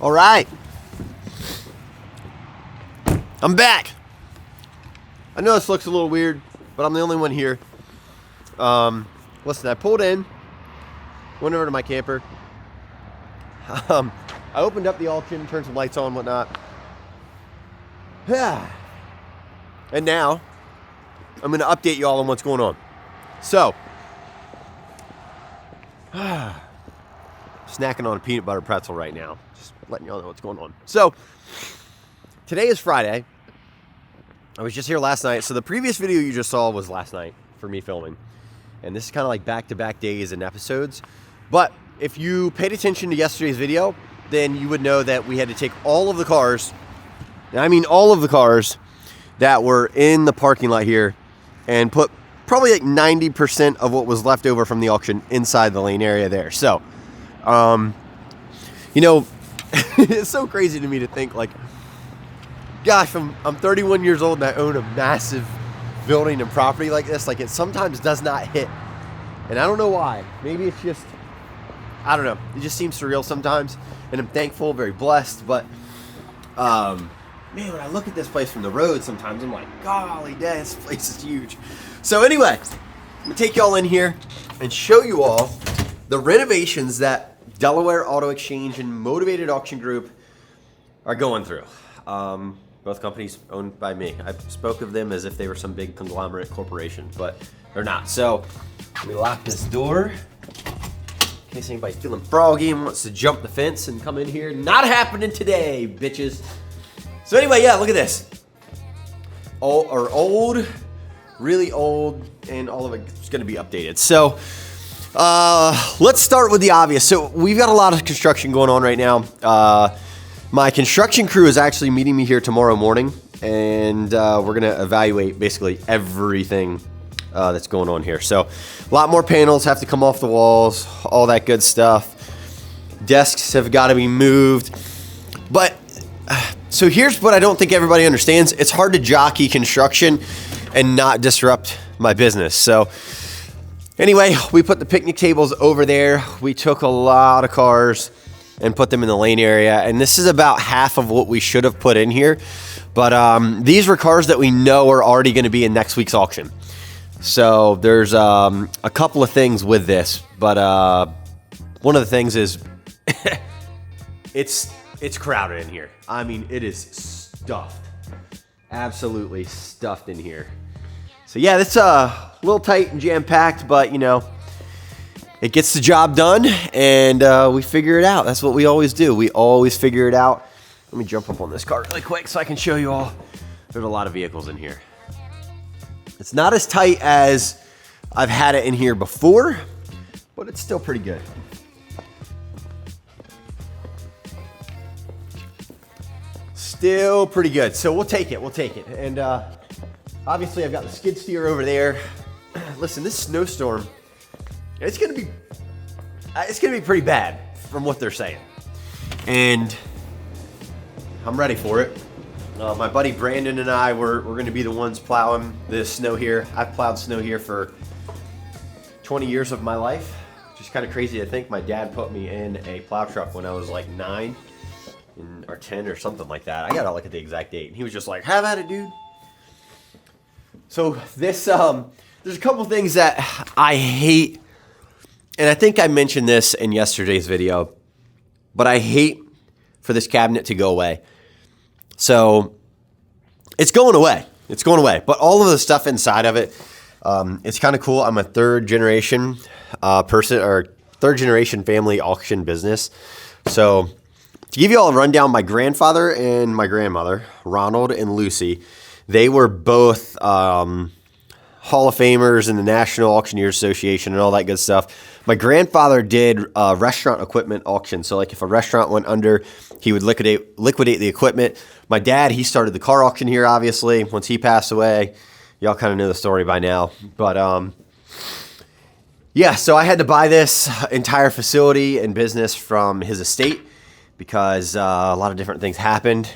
All right. I'm back. I know this looks a little weird, but I'm the only one here. Listen, I pulled in, went over to my camper. I opened up the auction, turned some lights on and whatnot. And now, I'm going to update you all on what's going on. So, snacking on a peanut butter pretzel right now. Just letting you all know what's going on. So, today is Friday. I was just here last night. So the previous video you just saw was last night for me filming. And this is kind of like back-to-back days and episodes. But if you paid attention to yesterday's video, then you would know that we had to take all of the cars, and I mean all of the cars that were in the parking lot here, and put probably like 90% of what was left over from the auction inside the lane area there. So, you know, it's so crazy to me to think like, gosh, I'm 31 years old and I own a massive building and property like this. Like, it sometimes does not hit. And I don't know why. Maybe it's just, I don't know. It just seems surreal sometimes. And I'm thankful, very blessed. But, man, when I look at this place from the road sometimes, I'm like, golly, dang, this place is huge. So anyway, I'm going to take y'all in here and show you all the renovations that Delaware Auto Exchange and Motivated Auction Group are going through. Both companies owned by me. I spoke of them as if they were some big conglomerate corporation, but they're not. So let me lock this door in case anybody's feeling froggy and wants to jump the fence and come in here. Not happening today, bitches. So anyway, yeah, look at this. Old, really old, and all of it's going to be updated. So let's start with the obvious. So we've got a lot of construction going on right now. My construction crew is actually meeting me here tomorrow morning, and we're going to evaluate basically everything that's going on here. So a lot more panels have to come off the walls, all that good stuff. Desks have got to be moved. But so here's what I don't think everybody understands. It's hard to jockey construction and not disrupt my business. So anyway, we put the picnic tables over there. We took a lot of cars and put them in the lane area. And this is about half of what we should have put in here. But these were cars that we know are already going to be in next week's auction. So there's a couple of things with this. But one of the things is it's crowded in here. I mean, it is stuffed. Absolutely stuffed in here. So yeah, it's a little tight and jam-packed, but you know, it gets the job done, and we figure it out. That's what we always do. We always figure it out. Let me jump up on this car really quick so I can show you all. There's a lot of vehicles in here. It's not as tight as I've had it in here before, but it's still pretty good. Still pretty good. So we'll take it. We'll take it. And obviously, I've got the skid steer over there. Listen, this snowstorm, it's gonna be pretty bad from what they're saying, and I'm ready for it. My buddy Brandon and I we're gonna be the ones plowing the snow here. I've plowed snow here for 20 years of my life, which is kind of crazy to think. My dad put me in a plow truck when I was like 9 or 10 or something like that. I gotta look at the exact date. And he was just like, "Have at it, dude." So this there's a couple things that I hate. And I think I mentioned this in yesterday's video, but I hate for this cabinet to go away. So it's going away. It's going away. But all of the stuff inside of it, it's kind of cool. I'm a third generation person, or third generation family auction business. So to give you all a rundown, my grandfather and my grandmother, Ronald and Lucy, they were both Hall of Famers in the National Auctioneers Association and all that good stuff. My grandfather did restaurant equipment auction. So like if a restaurant went under, he would liquidate the equipment. My dad, he started the car auction here, obviously, once he passed away. Y'all kind of know the story by now. But yeah, so I had to buy this entire facility and business from his estate because a lot of different things happened.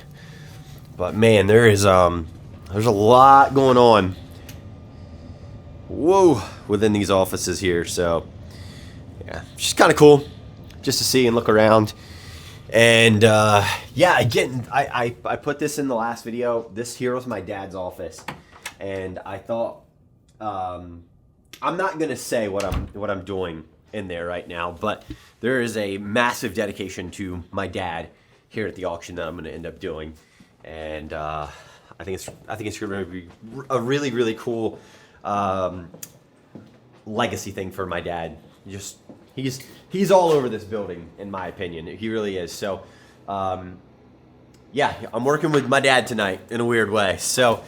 But man, there's a lot going on. Whoa, within these offices here. So yeah, just kind of cool just to see and look around. And yeah, again, I put this in the last video. This here was my dad's office, and I thought I'm not gonna say what I'm doing in there right now, but there is a massive dedication to my dad here at the auction that I'm gonna end up doing, and I think it's gonna be a really cool legacy thing for my dad. Just he's all over this building, in my opinion. He really is. So yeah, I'm working with my dad tonight in a weird way. So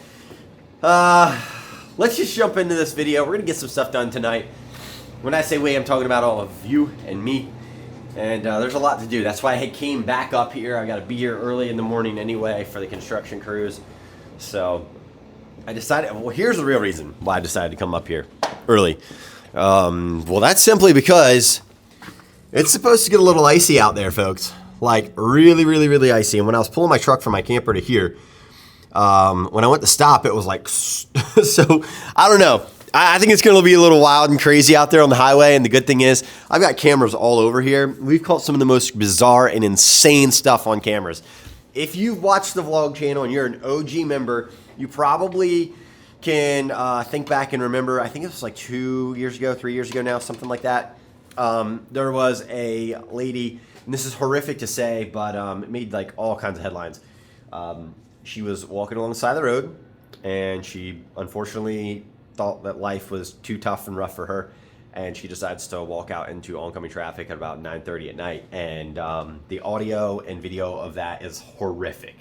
let's just jump into this video. We're gonna get some stuff done tonight. When I say we, I'm talking about all of you and me. And there's a lot to do. That's why I came back up here. I got to be here early in the morning anyway for the construction crews. So I decided, well, here's the real reason why I decided to come up here early. Well, that's simply because it's supposed to get a little icy out there, folks. Like really icy. And when I was pulling my truck from my camper to here, when I went to stop, it was like, so I don't know. I think it's going to be a little wild and crazy out there on the highway. And the good thing is I've got cameras all over here. We've caught some of the most bizarre and insane stuff on cameras. If you've watched the vlog channel and you're an OG member, you probably can think back and remember, I think it was like 2 years ago, 3 years ago now, something like that. There was a lady, and this is horrific to say, but it made like all kinds of headlines. She was walking along the side of the road, and she unfortunately thought that life was too tough and rough for her, and she decides to walk out into oncoming traffic at about 9:30 at night. And the audio and video of that is horrific,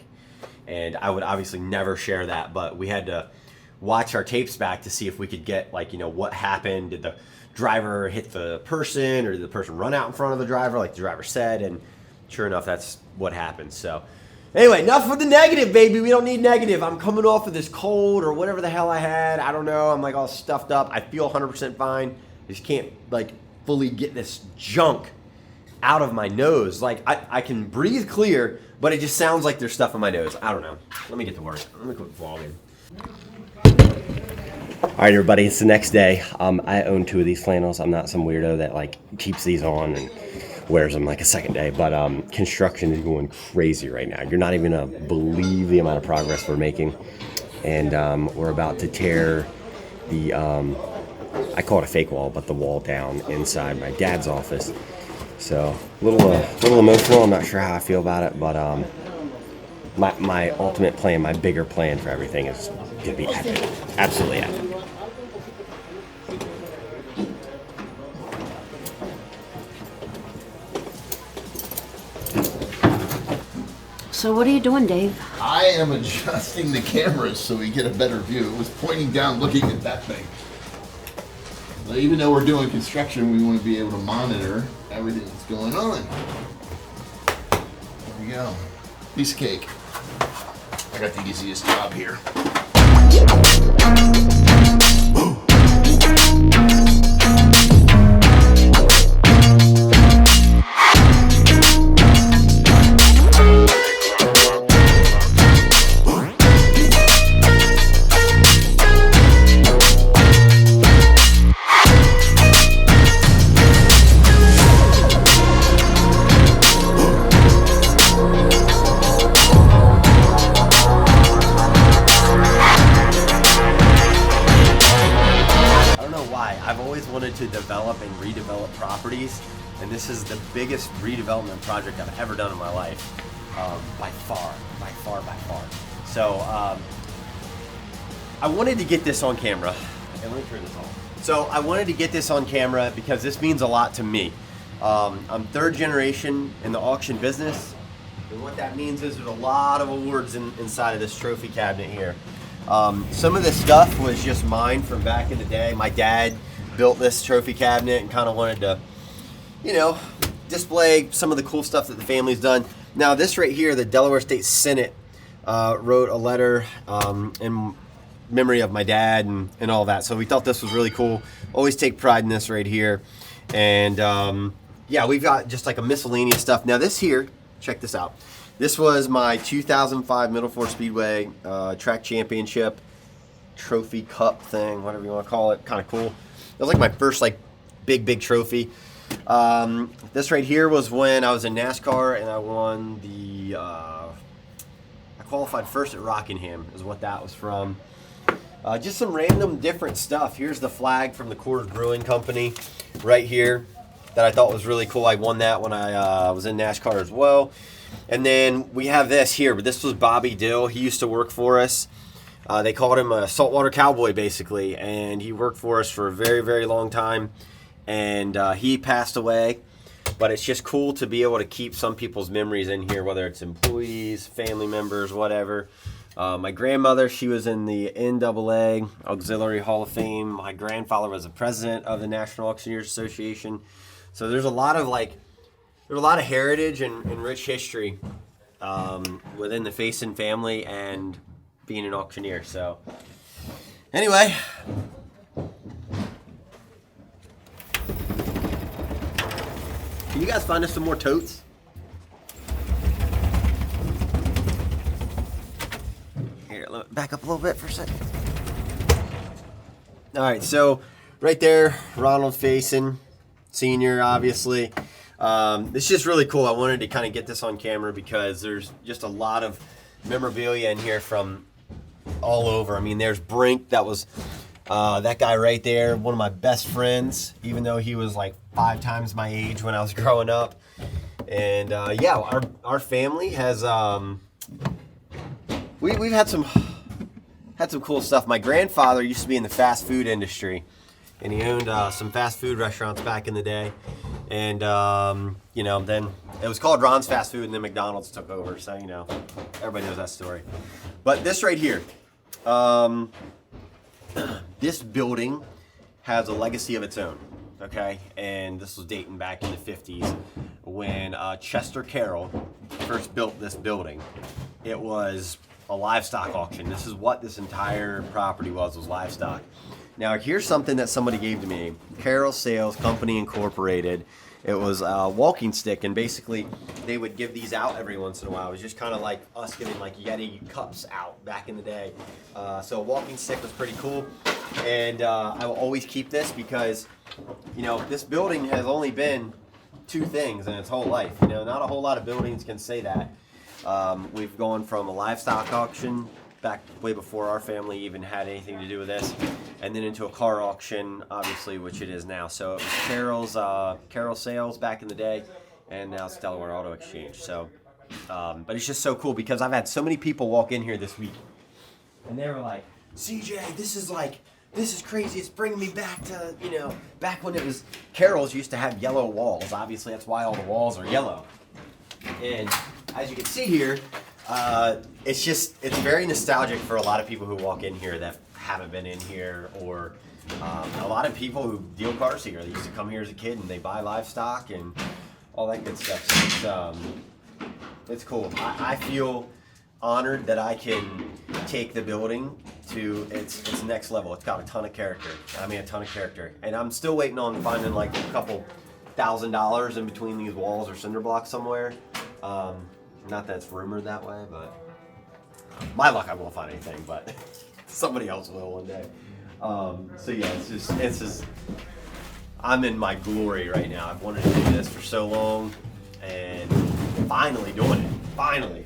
and I would obviously never share that, but we had to watch our tapes back to see if we could get, like, you know, what happened. Did the driver hit the person, or did the person run out in front of the driver like the driver said? And sure enough, that's what happened. So anyway, enough with the negative, baby. We don't need negative. I'm coming off of this cold or whatever the hell I had. I don't know. I'm like all stuffed up. I feel 100% fine. I just can't like fully get this junk out of my nose. Like I can breathe clear, but it just sounds like there's stuff in my nose. I don't know. Let me get to work. Let me quit vlogging. All right, everybody, it's the next day. I own 2 of these flannels. I'm not some weirdo that like keeps these on and wears them like a second day, but construction is going crazy right now. You're not even gonna believe the amount of progress we're making, and we're about to tear the I call it a fake wall, but the wall down inside my dad's office. So a little emotional. I'm not sure how I feel about it, but my ultimate plan, my bigger plan for everything is gonna be epic, absolutely epic. So what are you doing, Dave? I am adjusting the cameras so we get a better view. It was pointing down looking at that thing. So even though we're doing construction, we want to be able to monitor everything that's going on. There we go. Piece of cake. I got the easiest job here. To develop and redevelop properties, and this is the biggest redevelopment project I've ever done in my life, by far. So I wanted to get this on camera, and let me turn this on. So I wanted to get this on camera because this means a lot to me. I'm 3rd generation in the auction business, and what that means is there's a lot of awards inside of this trophy cabinet here. Some of this stuff was just mine from back in the day. My dad built this trophy cabinet and kind of wanted to, you know, display some of the cool stuff that the family's done. Now this right here, the Delaware State Senate wrote a letter in memory of my dad and all that. So we thought this was really cool. Always take pride in this right here. And yeah, we've got just like a miscellaneous stuff. Now this here, check this out. This was my 2005 Middle Fork Speedway track championship trophy cup thing, whatever you want to call it. Kind of cool. It was like my first like big trophy. This right here was when I was in NASCAR and I won the, I qualified first at Rockingham is what that was from. Just some random different stuff. Here's the flag from the Coors Brewing Company right here that I thought was really cool. I won that when I was in NASCAR as well. And then we have this here, but this was Bobby Dill. He used to work for us. They called him a saltwater cowboy, basically, and he worked for us for a very, very long time. And he passed away, but it's just cool to be able to keep some people's memories in here, whether it's employees, family members, whatever. My grandmother, she was in the NAA Auxiliary Hall of Fame. My grandfather was the president of the National Auctioneers Association. So there's a lot of heritage and rich history within the Faison family and being an auctioneer. So anyway. Can you guys find us some more totes? Here, let me back up a little bit for a second. All right, so right there, Ronald Faison, Sr., obviously. It's just really cool. I wanted to kind of get this on camera because there's just a lot of memorabilia in here from all over. I mean, there's Brink, that was that guy right there, one of my best friends, even though he was like 5 times my age when I was growing up. And yeah, our family has we've had some cool stuff. My grandfather used to be in the fast food industry, and he owned some fast food restaurants back in the day. And you know, then it was called Ron's Fast Food, and then McDonald's took over. So you know, everybody knows that story. But this right here, this building has a legacy of its own. Okay, and this was dating back in the 50s when Chester Carroll first built this building. It was a livestock auction. This is what this entire property was livestock. Now here's something that somebody gave to me. Carroll Sales Company Incorporated. It was a walking stick, and basically they would give these out every once in a while. It was just kind of like us giving like Yeti cups out back in the day. So a walking stick was pretty cool, and I will always keep this because, you know, this building has only been 2 things in its whole life. You know, not a whole lot of buildings can say that. We've gone from a livestock auction back way before our family even had anything to do with this, and then into a car auction, obviously, which it is now. So it was Carroll Sales back in the day, and now it's Delaware Auto Exchange. So, but it's just so cool because I've had so many people walk in here this week, and they were like, CJ, this is crazy. It's bringing me back to, you know, back when it was Carroll's used to have yellow walls. Obviously, that's why all the walls are yellow. And as you can see here, it's very nostalgic for a lot of people who walk in here that haven't been in here, or a lot of people who deal cars here. They used to come here as a kid and they buy livestock and all that good stuff. So it's cool. I feel honored that I can take the building to its next level. It's got a ton of character. I mean, a ton of character. And I'm still waiting on finding like a couple $1,000 in between these walls or cinder blocks somewhere. Not that it's rumored that way, but my luck, I won't find anything, but somebody else will one day. So yeah, it's just, I'm in my glory right now. I've wanted to do this for so long, and finally doing it. Finally.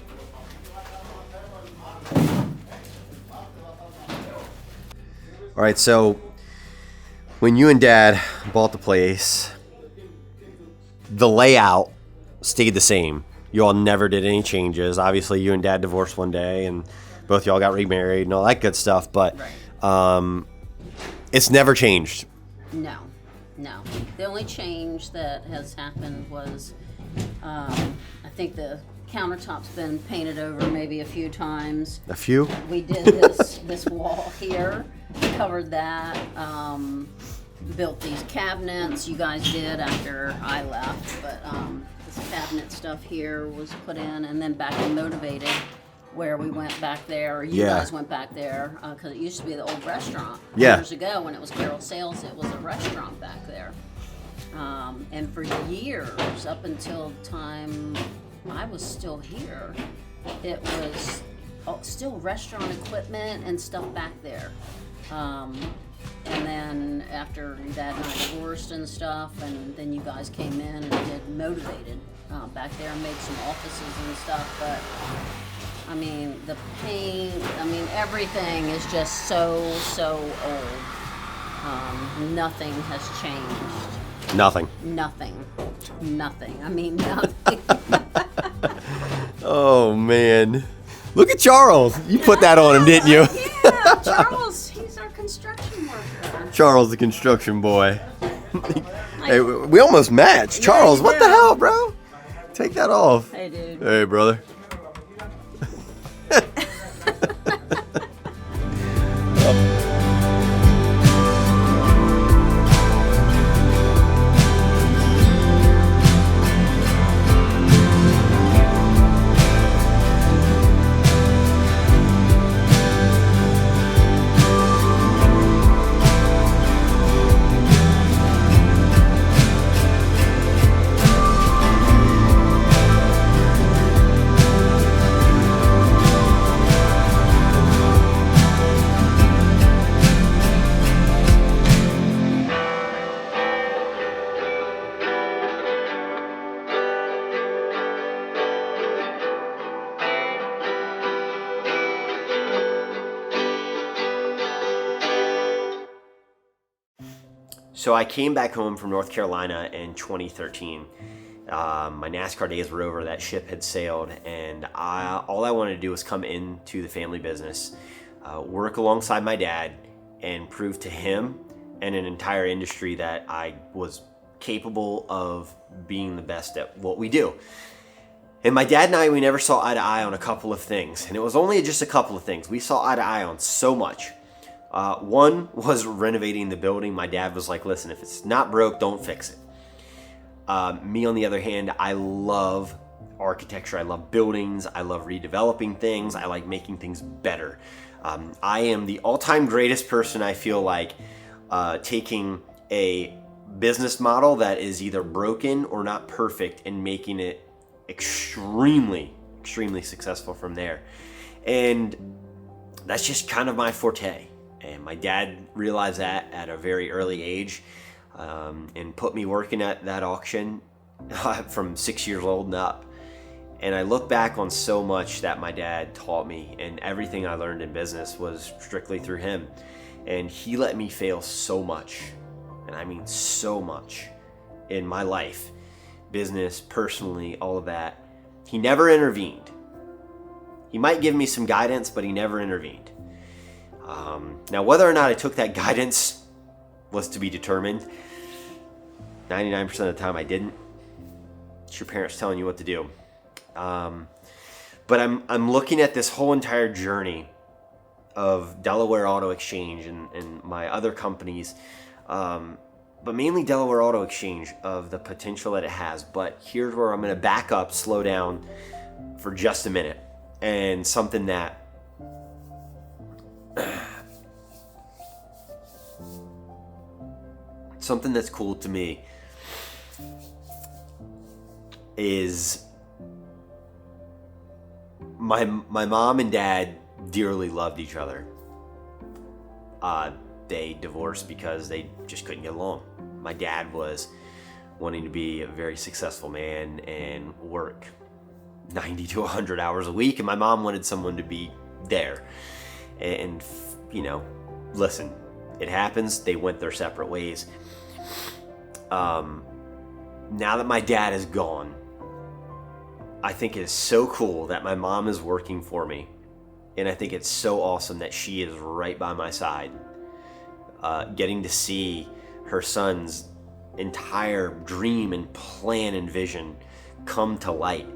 All right, so when you and Dad bought the place, the layout stayed the same. You all never did any changes. Obviously, you and Dad divorced one day, and both y'all got remarried and all that good stuff. But it's never changed. No. The only change that has happened was, I think the countertop's been painted over maybe a few times. A few? We did this wall here, covered that, built these cabinets. You guys did after I left, but this cabinet stuff here was put in, and then back in Motivated, where we went back there, or you guys went back there, because it used to be the old restaurant. Years ago, when it was Carroll Sales, it was a restaurant back there. And for years, up until time I was still here, it was still restaurant equipment and stuff back there. And then after your dad and I divorced and stuff, and then you guys came in and did Motivated back there and made some offices and stuff. But I mean, the paint, I mean, everything is just so old. Nothing has changed. Nothing. Nothing. I mean, nothing. Oh, man. Look at Charles. You put that on him, didn't you? Yeah, Charles, he's our construction worker. Charles, the construction boy. Hey, we almost matched. Charles, you what the do. hell, bro? Take that off. Hey, dude. Hey, brother. So I came back home from North Carolina in 2013. My NASCAR days were over. That ship had sailed, and all I wanted to do was come into the family business, work alongside my dad, and prove to him and an entire industry that I was capable of being the best at what we do. And my dad and I, we never saw eye to eye on a couple of things, and it was only just a couple of things. We saw eye to eye on so much. One was renovating the building. My dad was like, listen, if it's not broke, don't fix it. Me, on the other hand, I love architecture. I love buildings. I love redeveloping things. I like making things better. I am the all-time greatest person, I feel like, taking a business model that is either broken or not perfect and making it extremely successful from there. And that's just kind of my forte. And my dad realized that at a very early age, and put me working at that auction from 6 years old and up. And I look back on so much that my dad taught me, and everything I learned in business was strictly through him. And he let me fail so much, and I mean so much, in my life, business, personally, all of that. He never intervened. He might give me some guidance, but he never intervened. Now, whether or not I took that guidance was to be determined. 99% of the time I didn't. It's your parents telling you what to do. But I'm looking at this whole entire journey of Delaware Auto Exchange and my other companies, but mainly Delaware Auto Exchange, of the potential that it has. But here's where I'm going to back up, slow down for just a minute, and something that something that's cool to me is my mom and dad dearly loved each other. They divorced because they just couldn't get along. My dad was wanting to be a very successful man and work 90 to 100 hours a week, and my mom wanted someone to be there. And, you know, listen, it happens. They went their separate ways. Now that my dad is gone, I think it is so cool that my mom is working for me. And I think it's so awesome that she is right by my side, getting to see her son's entire dream and plan and vision come to light.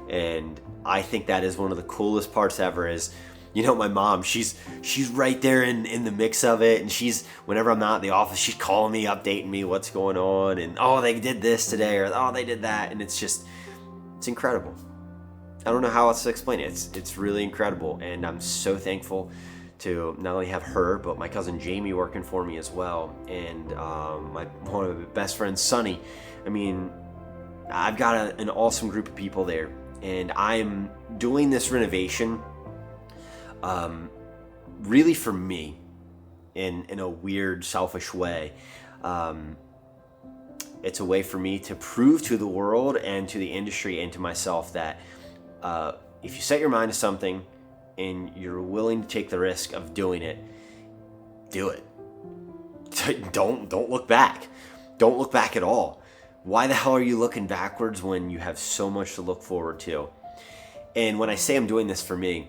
And I think that is one of the coolest parts ever. Is, you know, my mom, she's right there in the mix of it, and she's, whenever I'm not at the office, she's calling me, updating me what's going on, and oh, they did this today, or oh, they did that, and it's incredible. I don't know how else to explain it. It's really incredible, and I'm so thankful to not only have her, but my cousin Jamie working for me as well, and one of my best friends, Sonny. I mean, I've got an awesome group of people there, and I'm doing this renovation really for me in a weird, selfish way. It's a way for me to prove to the world and to the industry and to myself that if you set your mind to something and you're willing to take the risk of doing it, do it. Don't look back. Don't look back at all. Why the hell are you looking backwards when you have so much to look forward to? And when I say I'm doing this for me,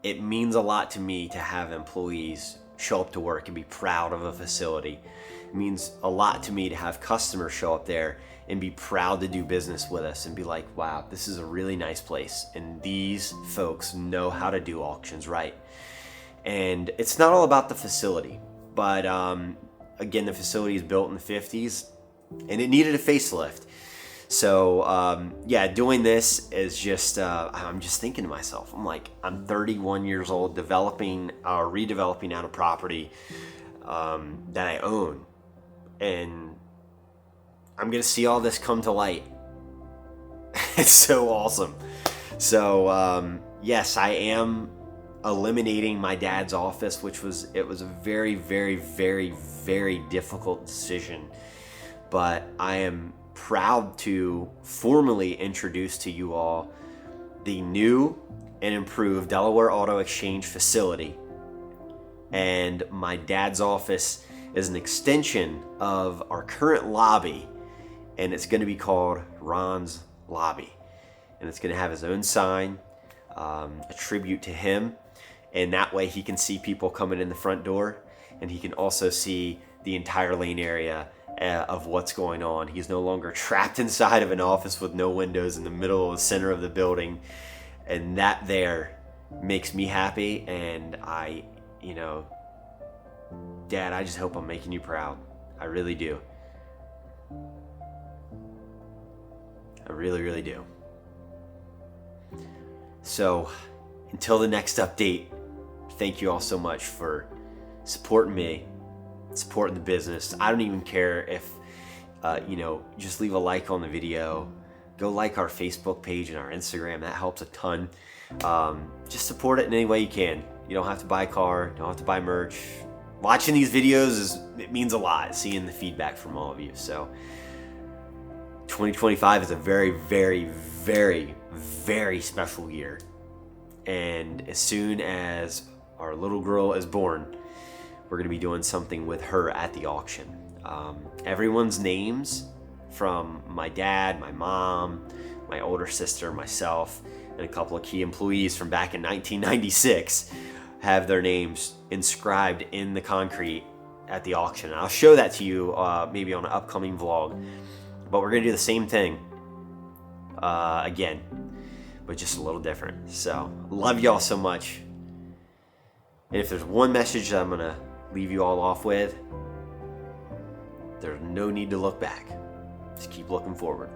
it means a lot to me to have employees show up to work and be proud of a facility. It means a lot to me to have customers show up there and be proud to do business with us and be like, wow, this is a really nice place. And these folks know how to do auctions right. And it's not all about the facility, but again, the facility is built in the 50s and it needed a facelift. So yeah, doing this is just, I'm just thinking to myself, I'm 31 years old, redeveloping out a property that I own. And I'm going to see all this come to light. It's so awesome. So yes, I am eliminating my dad's office, it was a very, very, very, very difficult decision. But I am proud to formally introduce to you all the new and improved Delaware Auto Exchange facility. And my dad's office is an extension of our current lobby, and it's going to be called Ron's Lobby. And it's going to have his own sign, a tribute to him, and that way he can see people coming in the front door, and he can also see the entire lane area of what's going on. He's no longer trapped inside of an office with no windows in the middle of the center of the building, and that there makes me happy. And Dad, I just hope I'm making you proud. I really do. I really, really do. So until the next update, thank you all so much for supporting me, supporting the business. I don't even care if, just leave a like on the video. Go like our Facebook page and our Instagram. That helps a ton. Just support it in any way you can. You don't have to buy a car. You don't have to buy merch. Watching these videos, it means a lot, seeing the feedback from all of you. So 2025 is a very, very, very, very special year. And as soon as our little girl is born, we're going to be doing something with her at the auction. Everyone's names, from my dad, my mom, my older sister, myself, and a couple of key employees from back in 1996, have their names inscribed in the concrete at the auction. And I'll show that to you maybe on an upcoming vlog. But we're going to do the same thing again, but just a little different. So love y'all so much. And if there's one message that I'm going to leave you all off with, there's no need to look back. Just keep looking forward.